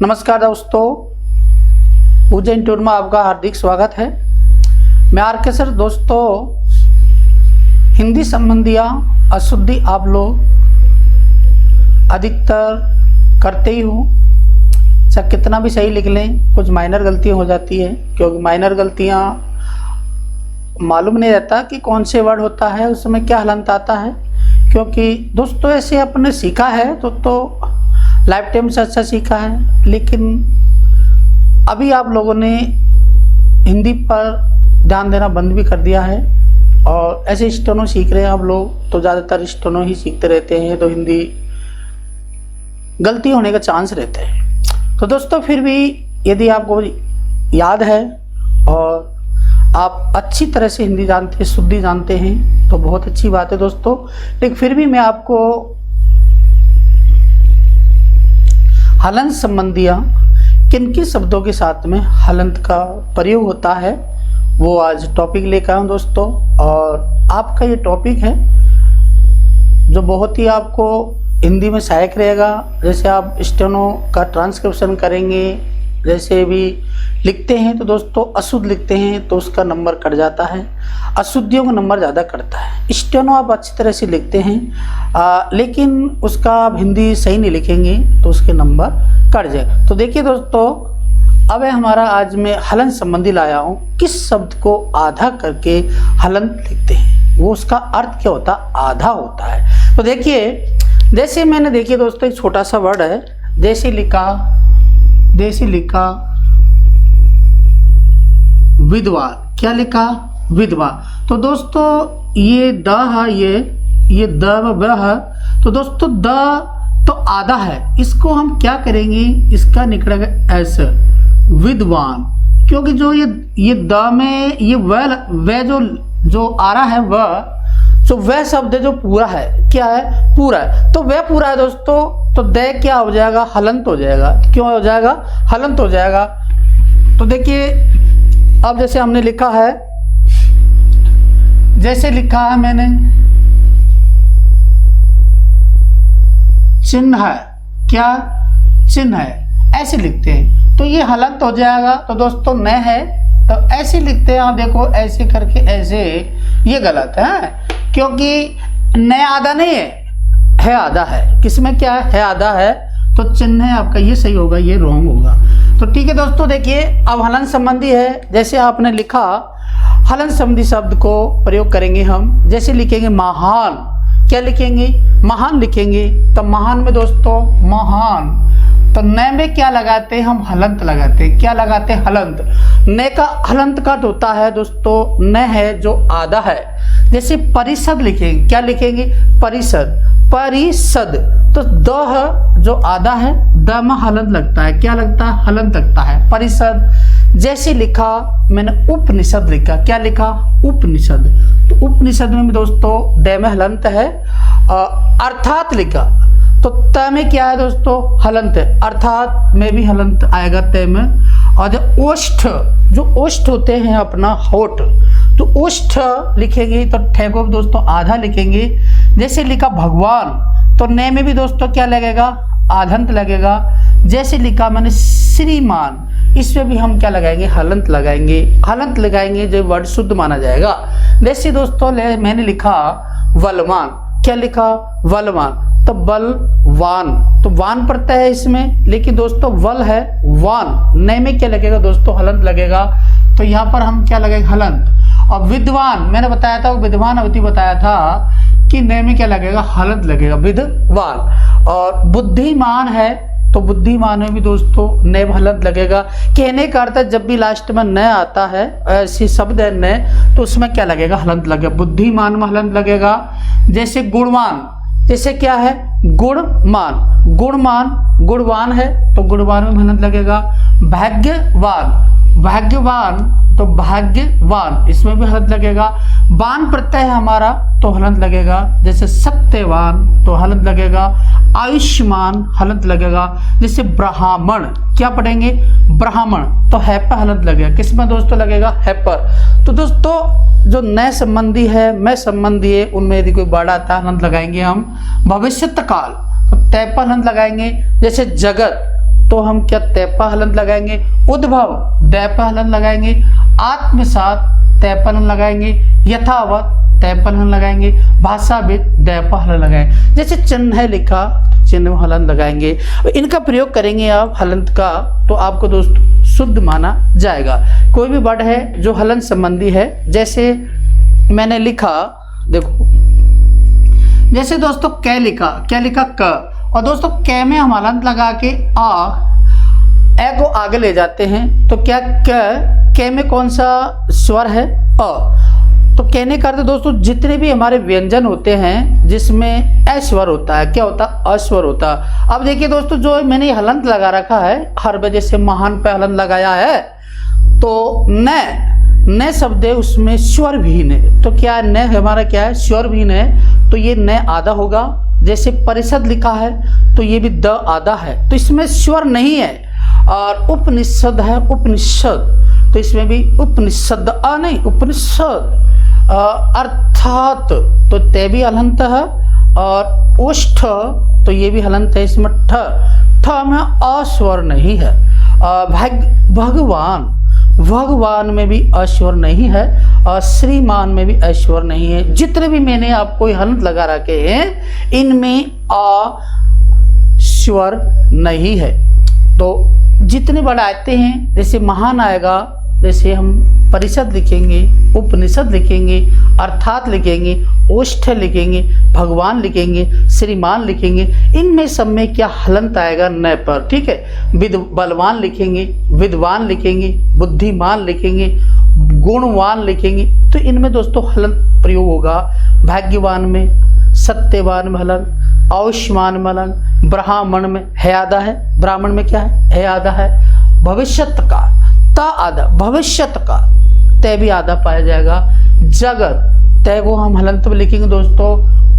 नमस्कार दोस्तों, उज्जैन टूर में आपका हार्दिक स्वागत है। मैं आर के सर। दोस्तों, हिंदी संबंधी अशुद्धि आप लोग अधिकतर करते ही हो। चाहे कितना भी सही लिख लें, कुछ माइनर गलतियां हो जाती है, क्योंकि माइनर गलतियां मालूम नहीं रहता कि कौन से वर्ड होता है, उसमें क्या हलंत आता है। क्योंकि दोस्तों ऐसे आपने सीखा है तो लाइफ टाइम से अच्छा सीखा है, लेकिन अभी आप लोगों ने हिंदी पर ध्यान देना बंद भी कर दिया है और ऐसे स्टोनो सीख रहे हैं आप लोग, तो ज़्यादातर स्टोनो ही सीखते रहते हैं, तो हिंदी गलती होने का चांस रहते हैं। तो दोस्तों फिर भी यदि आपको याद है और आप अच्छी तरह से हिंदी जानते हैं, शुद्धि जानते हैं, तो बहुत अच्छी बात है दोस्तों। लेकिन फिर भी मैं आपको हलंत संबंधियाँ किन किन शब्दों के साथ में हलंत का प्रयोग होता है वो आज टॉपिक लेकर आया हूँ दोस्तों। और आपका ये टॉपिक है जो बहुत ही आपको हिंदी में सहायक रहेगा। जैसे आप स्टेनो का ट्रांसक्रिप्शन करेंगे, जैसे भी लिखते हैं तो दोस्तों अशुद्ध लिखते हैं तो उसका नंबर कट जाता है, अशुद्धियों का नंबर ज़्यादा कटता है। स्टेनो आप अच्छी तरह से लिखते हैं लेकिन उसका आप हिंदी सही नहीं लिखेंगे तो उसके नंबर कट जाए। तो देखिए दोस्तों, अब हमारा आज मैं हलंत संबंधी लाया हूँ। किस शब्द को आधा करके हलंत लिखते हैं, वो उसका अर्थ क्या होता है, आधा होता है। तो देखिए, जैसे मैंने देखिए दोस्तों एक छोटा सा वर्ड है, जैसे लिखा विधवा। क्या लिखा? विधवा। तो दोस्तों ये द है, ये द व है। तो दोस्तों द तो आधा है, इसको हम क्या करेंगे, इसका निकलेगा ऐसे विद्वान। क्योंकि जो ये द में ये वह जो आ रहा है वह, तो वह शब्द जो पूरा है, क्या है, पूरा है। तो वह पूरा है दोस्तों, तो दे क्या हो जाएगा, हलंत हो जाएगा। क्यों हो जाएगा, हलंत हो जाएगा। तो देखिए अब जैसे हमने लिखा है, जैसे लिखा है मैंने चिन्ह है, क्या चिन्ह है, ऐसे लिखते हैं तो ये हलंत हो जाएगा। तो दोस्तों न है तो ऐसे लिखते हैं आप, देखो ऐसे करके ऐसे, ये गलत है क्योंकि न आधा नहीं है आधा है। किसमें क्या है आधा है, तो चिन्ह है आपका, ये सही होगा, ये रॉन्ग होगा। तो ठीक है दोस्तों, देखिए अब हलंत संबंधी है। जैसे आपने लिखा, हलंत संबंधी शब्द को प्रयोग करेंगे हम। जैसे लिखेंगे महान, क्या लिखेंगे, महान लिखेंगे। तो महान में दोस्तों महान, तो न में क्या लगाते हैं हम, हलंत लगाते हैं। क्या लगाते हैं, हलंत। न का हलंत कट होता है दोस्तों, न है जो आधा है। जैसे परिषद लिखेंगे, क्या लिखेंगे, परिषद, परिषद। तो द जो आधा है, द में हलंत लगता है। क्या लगता है, हलंत लगता है, परिषद। जैसे लिखा मैंने उपनिषद लिखा, क्या लिखा, उपनिषद। तो उपनिषद में भी दोस्तों द में हलंत है। अर्थात लिखा तो त में क्या है दोस्तों, हलंत है। अर्थात में भी हलंत आएगा त में। और जो ओष्ठ, जो ओष्ठ होते हैं अपना होठ, तो ओष्ठ लिखेंगे तो ठ को दोस्तों आधा लिखेंगे। जैसे लिखा भगवान, तो न में भी दोस्तों क्या लगेगा, आधंत लगेगा। जैसे लिखा मैंने श्रीमान, इसमें भी हम क्या लगाएंगे, हलंत लगाएंगे। हलंत लगाएंगे जो वर्ड शुद्ध माना जाएगा। जैसे दोस्तों मैंने लिखा बलवान, क्या लिखा, बलवान। तो बलवान, तो वान पड़ता है इसमें, लेकिन दोस्तों वल है वान। न में क्या लगेगा दोस्तों, हलंत लगेगा। तो यहाँ पर हम क्या लगेगा, हलंत। और विद्वान मैंने बताया था, विद्वान अवधि बताया था कि न में क्या लगेगा, हलंत लगेगा, विद्वान। और बुद्धिमान है, तो बुद्धिमान में भी दोस्तों न हलंत लगेगा। कहने का अर्थ है जब भी लास्ट में न आता है, ऐसी शब्द है न, तो उसमें क्या लगेगा, हलंत लगेगा। बुद्धिमान में हलंत लगेगा। जैसे गुणवान, जैसे क्या है, गुणमान, गुणमान, गुणवान है तो गुणवान में हलंत लगेगा। भाग्यवान, भाग्यवान, तो भाग्यवान, इसमें भी हलंत लगेगा। वान प्रत्यय है हमारा तो हलंत लगेगा। जैसे सत्यवान तो हलंत लगेगा। आयुष्मान हलंत लगेगा। जैसे ब्राह्मण, क्या पढ़ेंगे, ब्राह्मण, तो है पर हलंत लगेगा। किसमें दोस्तों लगेगा, है पर। तो दोस्तों जो न संबंधी है, मैं संबंधी है, उनमें यदि कोई बड़ा आता हलंत लगाएंगे हम। भविष्यत काल, तो तय पर हलंत लगाएंगे। जैसे जगत, तो हम क्या तैपा हलंत लगाएंगे, उद्भव दैपा हलंत लगाएंगे, आत्मसात तैपा हलंत लगाएंगे, यथावत तैपा हलंत लगाएंगे, भाषाविद दैपा हलंत लगाएंगे। जैसे चिन्ह लिखा चिन्ह हलंत लगाएंगे, इनका प्रयोग करेंगे आप हलंत का, तो आपको दोस्तों शुद्ध माना जाएगा। कोई भी वर्ड है जो हलंत संबंधी है, जैसे मैंने लिखा, देखो जैसे दोस्तों कै लिखा, क्या लिखा क, और दोस्तों कै में हम हलंत लगा के ए को आगे ले जाते हैं, तो क्या कै में कौन सा स्वर है, अ। तो कहने का अर्थ दोस्तों जितने भी हमारे व्यंजन होते हैं जिसमें अस्वर होता है, क्या होता है, अस्वर होता है। अब देखिए दोस्तों, जो मैंने हलंत लगा रखा है हर वजह से महान पे हलंत लगाया है, तो न शब्द है उसमें स्वर भीन है, तो क्या न हमारा क्या है, स्वर भीन है, तो ये न आधा होगा। जैसे परिषद लिखा है तो ये भी द आधा है, तो इसमें स्वर नहीं है। और उपनिषद है, उपनिषद, तो इसमें भी उपनिषद नहीं, उपनिषद। अर्थात तो ते भी हलंत है, और ओष्ठ तो ये भी हलंत है, इसमें ठ में अस्वर नहीं है। भगवान, भगवान में भी अस्वर नहीं है, और श्रीमान में भी अस्वर नहीं है। जितने भी मैंने आपको हलंत लगा रखे हैं इनमें स्वर नहीं है। तो जितने वर्ड आते हैं, जैसे महान आएगा, जैसे हम परिषद लिखेंगे, उपनिषद लिखेंगे, अर्थात लिखेंगे, ओष्ठ लिखेंगे, भगवान लिखेंगे, श्रीमान लिखेंगे, इनमें सब में क्या हलंत आएगा, न पर, ठीक है। बलवान लिखेंगे, विद्वान लिखेंगे, बुद्धिमान लिखेंगे, गुणवान लिखेंगे, तो इनमें दोस्तों हलंत प्रयोग होगा। भाग्यवान में, सत्यवान में हलंत, आयुष्मान में हलंत, ब्राह्मण में है आधा है, ब्राह्मण में क्या है आधा है। भविष्यत का ता आधा, भविष्यत का तय भी आधा पाया जाएगा। जगत तय को हम हलंत में लिखेंगे दोस्तों।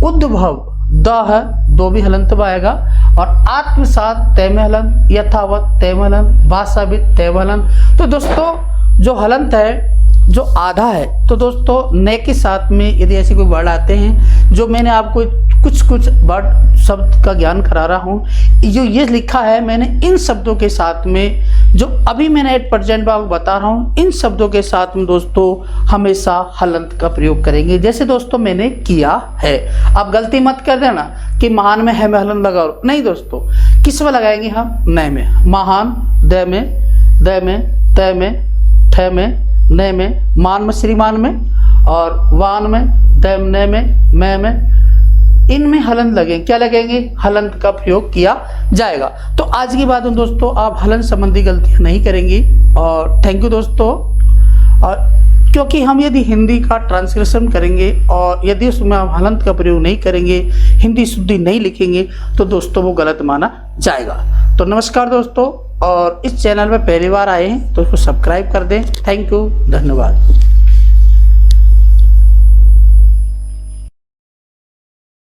उद्भव द है, दो भी हलंत में आएगा। और आत्मसात तय में हलंत, यथावत तय में हलंत, भाषाविद तय में हलंत। तो दोस्तों जो हलंत है जो आधा है, तो दोस्तों न के साथ में यदि ऐसे कोई वर्ड आते हैं, जो मैंने आपको कुछ वर्ड शब्द का ज्ञान करा रहा हूँ, जो ये लिखा है मैंने, इन शब्दों के साथ में जो अभी मैंने एट प्रेजेंट आपको बता रहा हूँ, इन शब्दों के साथ में दोस्तों हमेशा हलंत का प्रयोग करेंगे, जैसे दोस्तों मैंने किया है। आप गलती मत कर देना कि महान में है में हलंत लगाओ, नहीं दोस्तों, किस में लगाएंगे हम, न में। महान द में, द में, त में, ठ में, न में, मान में, श्रीमान में, और वान में, द में, में, इनमें हलंत लगेंगे, क्या लगेंगे, हलंत का प्रयोग किया जाएगा। तो आज की बात में दोस्तों आप हलंत संबंधी गलतियां नहीं करेंगी। और थैंक यू दोस्तों। और क्योंकि हम यदि हिंदी का ट्रांसलेशन करेंगे और यदि उसमें हम हलंत का प्रयोग नहीं करेंगे, हिंदी शुद्धि नहीं लिखेंगे, तो दोस्तों वो गलत माना जाएगा। तो नमस्कार दोस्तों, और इस चैनल में पहली बार आए हैं तो उसको सब्सक्राइब कर दें। थैंक यू, धन्यवाद।